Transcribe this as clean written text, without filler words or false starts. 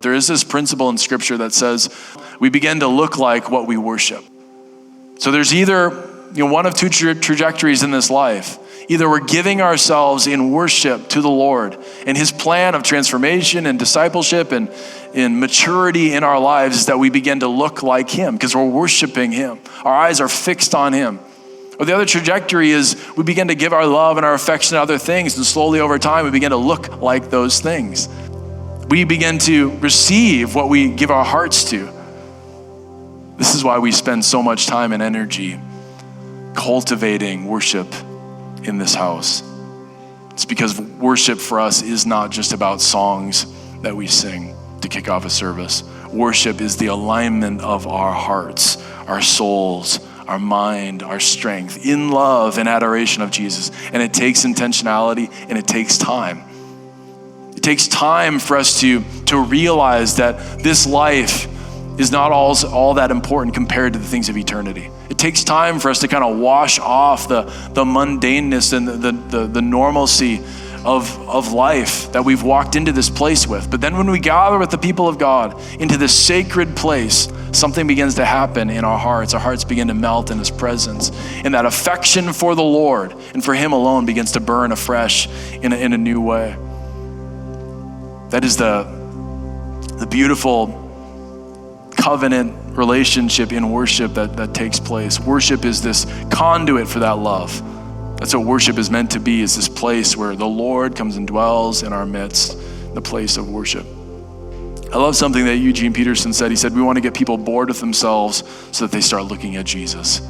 There is this principle in Scripture that says we begin to look like what we worship. So there's either one of two trajectories in this life. Either we're giving ourselves in worship to the Lord and his plan of transformation and discipleship and in maturity in our lives is that we begin to look like him because we're worshiping him. Our eyes are fixed on him. Or the other trajectory is we begin to give our love and our affection to other things, and slowly over time we begin to look like those things. We begin to receive what we give our hearts to. This is why we spend so much time and energy cultivating worship in this house. It's because worship for us is not just about songs that we sing to kick off a service. Worship is the alignment of our hearts, our souls, our mind, our strength in love and adoration of Jesus. And it takes intentionality and it takes time. It takes time for us to realize that this life is not all that important compared to the things of eternity. It takes time for us to kind of wash off the mundaneness and the normalcy of life that we've walked into this place with. But then when we gather with the people of God into this sacred place, something begins to happen in our hearts. Our hearts begin to melt in his presence. And that affection for the Lord and for him alone begins to burn afresh in a new way. That is the beautiful covenant relationship in worship that takes place. Worship is this conduit for that love. That's what worship is meant to be, is this place where the Lord comes and dwells in our midst, the place of worship. I love something that Eugene Peterson said. He said, we want to get people bored with themselves so that they start looking at Jesus.